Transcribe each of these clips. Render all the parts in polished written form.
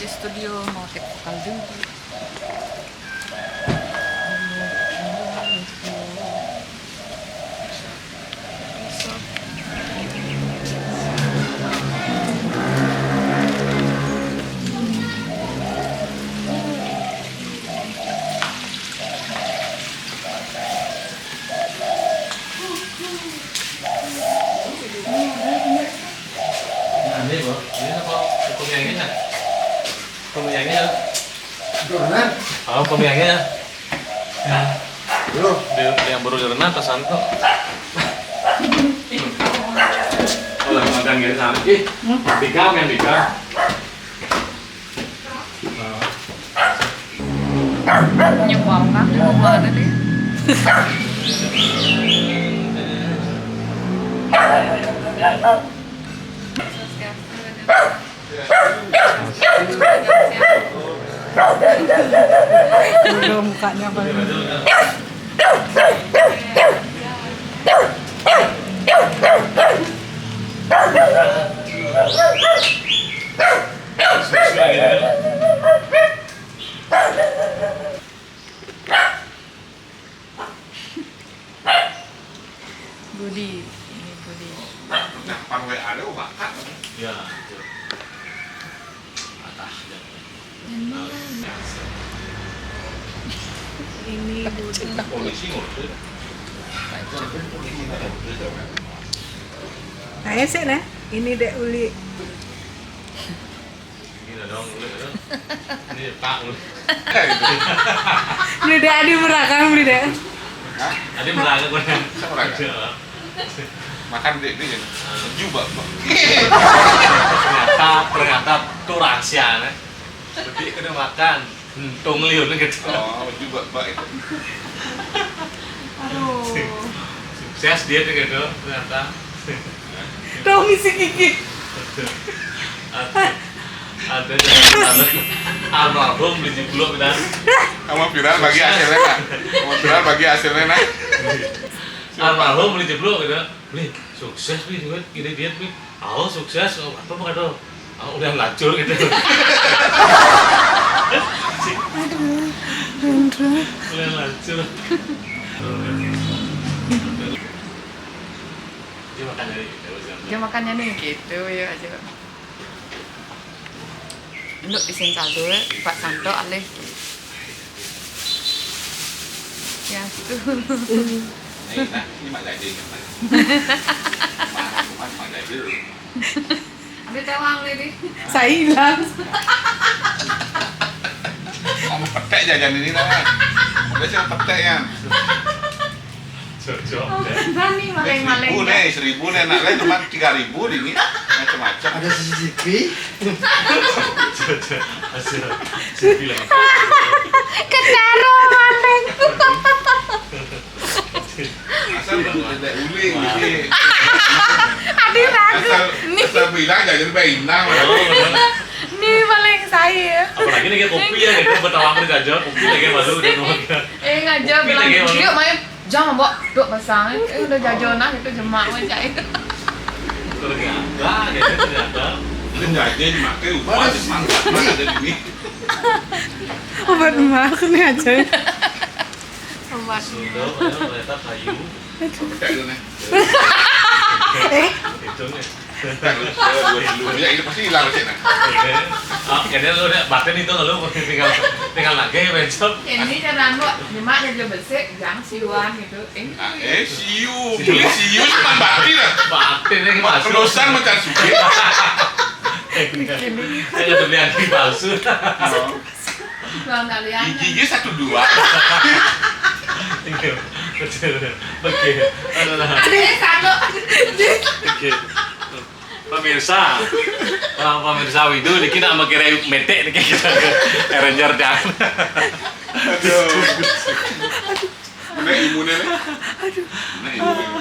di studio mau take vokal dulu. Ini bro, ini apa? Pemiangnya? Pemiangnya? Renat? Oh, pemiangnya? Belum. Yang baru direnat atau santo? Oh, lagi makan gini sama. Dika, yang Dika. Nyewa kan di rumah ada deh. Udah mukanya apa? Budi, ini Budi. Gampang WA lu makan. Ya, itu. Atah. Ini Budi. Polisi ngurus. Nah, sih nah. Ini Dek Uli. Gila dong, udah. Ini Pak lu. Ini Dek Adi merakam beli Dek. Hah? Tadi merangkak gue. Saya merangkak. Makan dia ya. Juga, Bang. Ternyata tuh rahasia nih. Jadi kena makan. Tung liun gitu. Oh, juga, Mbak itu. Aduh. Sukses dia tuh gitu ternyata. Tuh misi Kiki. Ada jangan almarhum beli jeblok dan Kamu viral bagi hasilnya, Nak. Kamu viral bagi hasilnya, Nak. almarhum beli jeblok gitu. Beli sukses beli duit ide diet beli. Oh sukses apa mau kado? Oh, udah melacur gitu. Udah melacur. Dia makan dari gitu. Dia makannya nih gitu ya aja. Untuk isin saldo Pak Santo alih. Ya itu. Ini mak jadi mak. Mak jadi. Dia tewang nih. Saya hilang. Kamu petek jajan ini, Nak. Udah sih petek ya. Cocok. Nani maleng-maleng. 1.000 nih, Nak. Lain cuma 3.000 ini. Macam-macam. Ada CCTV. Cocok. Hasil. Bilang. Ketaro maleng. Asal ada uling gitu. Adi ragu. Asal bilang jajan beina. Nih maleng saya. Apalagi nih kayak kopi ya gitu pertama kali ngajak kopi lagi malu udah ngomong. Ngajak Kopi bilang lagi malu. yuk main jam mbok duk pasang udah jajonan itu jemak aja itu. Ternyata gitu ternyata. Itu jajan dimakai lupa semangat banget ada di sini. Obat emak nih aja. Obat. Sudah ternyata kayu. Petek dulu nih. Itu nih. Petek dulu. Ya ini pasti hilang sih, Nak. Oh, kayaknya lu udah batin itu lu tinggal lagi ya besok. Ini cara mbok jemak aja bersih jangan siuan gitu. Siu. Beli siu cuma batin lah. Batin ini masuk. Kedosan macam suge. Saya udah beli anti palsu. Bang kalian. Gigi 1-2. Betul. Oke. Satu. Oke. Pemirsa, pemirsa Widu, dikit sama kira metek nih kita Ranger dan. Aduh. Mana imunnya nih? Mana imunnya?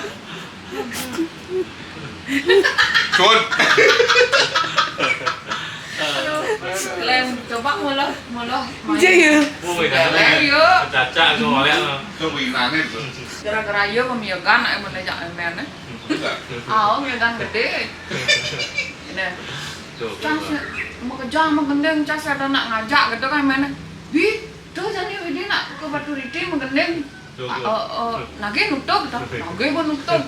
Cun. Lem coba mulut. Iya ya. Woi, Lem yuk. caca soalnya. Coba inane tuh. Gara-gara yo memiyogan nek mun ajak emene. Enggak. Ah, miyogan gede. Ini. Tuh. Kan mau kejar mau gendeng cas ada nak ngajak gitu kan mana wi tuh jadi ini nak ke batu riti mau gendeng nage nutup nage pun nutup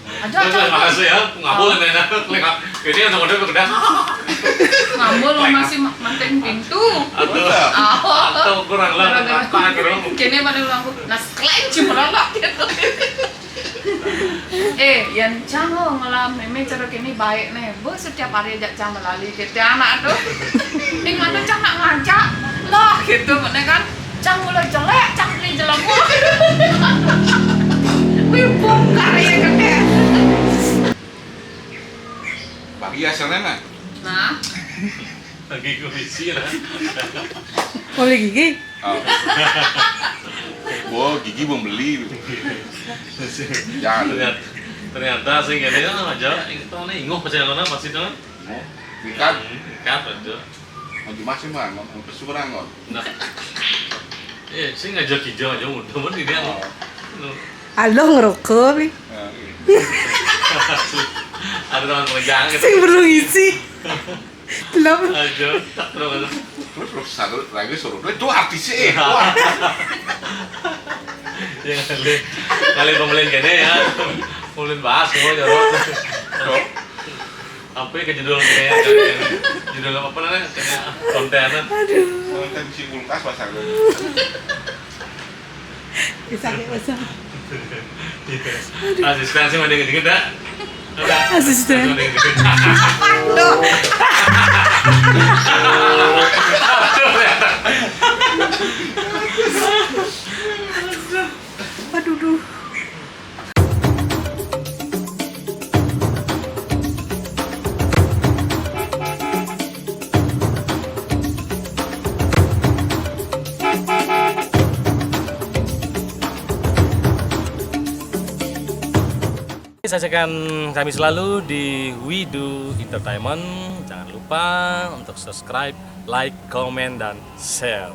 aja makasih ya ngabul nenek ini udah udah ngambul masih manting pintu atau kurang lah kini pada ulang nas klaim cuma lah gitu yang cang malam meme cara kini baik nih bu setiap hari ajak cang melalui kita anak tuh dengan tuh cang nak ngajak lah gitu mana kan cang mulai jelek cang beli jelek wih bongkar ya kakek bagi hasilnya mah nah lagi komisi lah Oleh gigi. Oh, gigi belum beli. Jangan. Ternyata sih gini aja itu nih ingoh perjalanan pasti dong Ikat aja mau masih mah mau pesuran kok. nah sih ngajak hijau aja mudah-mudahan ini Halo ngerokok nih. ada teman kerjaan gitu Sing perlu isi. Kenapa? aja terus Terus satu lagi suruh itu artisnya ya kali pembelian gini ya pembelian bahas semua jorok apa ke judul kayak judul apa namanya kayak kontenan konten si kulkas pasang Bisa bisa. asistensi mana dikit dah Asisten. Aduh duh. Saksikan kami selalu di We Do Entertainment. Jangan lupa untuk subscribe, like, komen, dan share.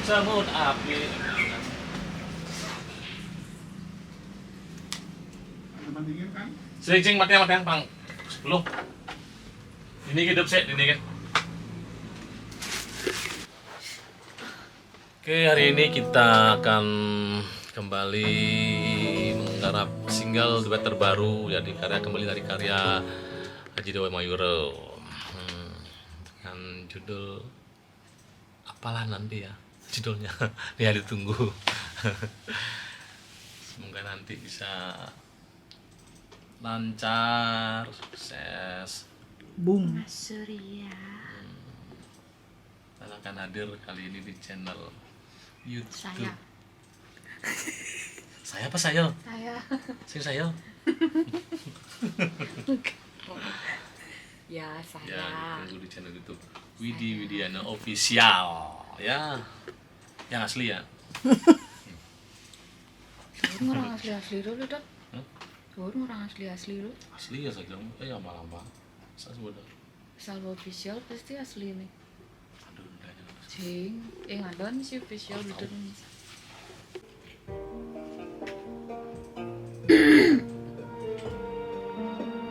Semut api. Sering makan pang 10. Ini hidup set ini kan. Oke, hari ini kita akan kembali menggarap single duet terbaru jadi kembali dari karya Haji Dewa Mayuro dengan judul apalah nanti ya judulnya ya ditunggu. Semoga nanti bisa lancar, sukses. Boom. Surya. Saya akan hadir kali ini di channel YouTube. Saya apa saya? Saya. Ya, Ya, saya. tunggu di channel YouTube Widi Widiana Official ya. Yang asli ya. orang asli dulu dok orang asli dulu Asli ya saya bilang, ya lama-lama. Saya sudah. Salvo official pasti asli nih Aduh, kayaknya. cing ngadon sih official gitu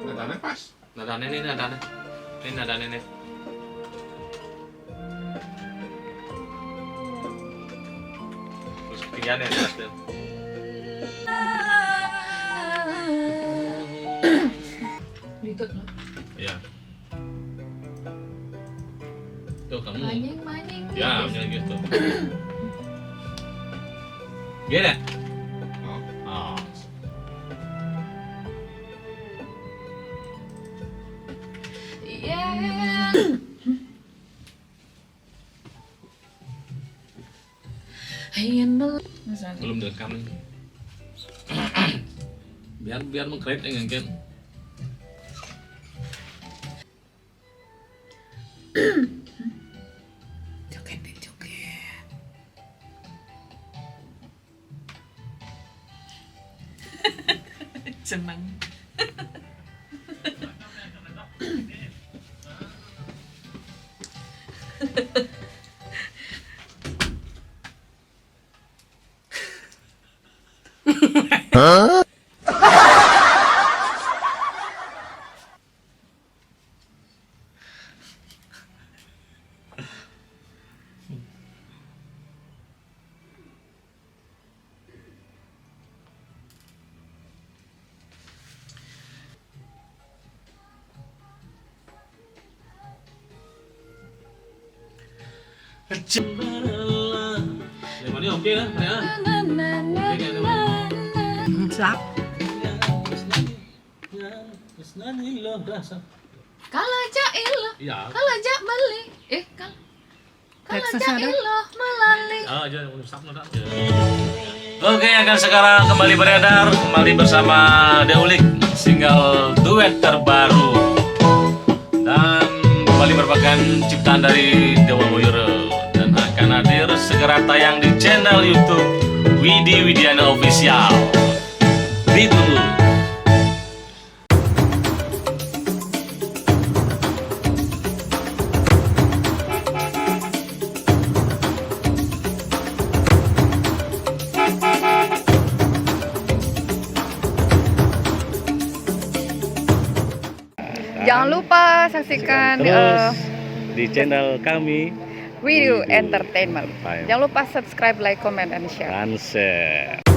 nadanya pas Nadanya nih, nadanya. Ini nadanya nih. Terus ketinggian ya, Mas. ditut loh Iya. Tuh kamu. maning Ya, punya gitu. Gini. Oh. yeah Belum direkam ini. biar mengkredit dengan kan. Joget. seneng Yang mana oke lah, ya. Sap. Kalau jailoh, Iya. kalau jak beli, kalau Texas ada. jailoh melali. Ah, aja Oke, akan sekarang kembali beredar kembali bersama Deulik single duet terbaru dan kembali merupakan ciptaan dari Dewa Moyoro dan akan hadir segera tayang di channel YouTube Widi Widiana Official. Ditunggu. Jangan lupa saksikan Di channel kami Video Entertainment. Baik. Jangan lupa subscribe, like, comment, and share. Sunset.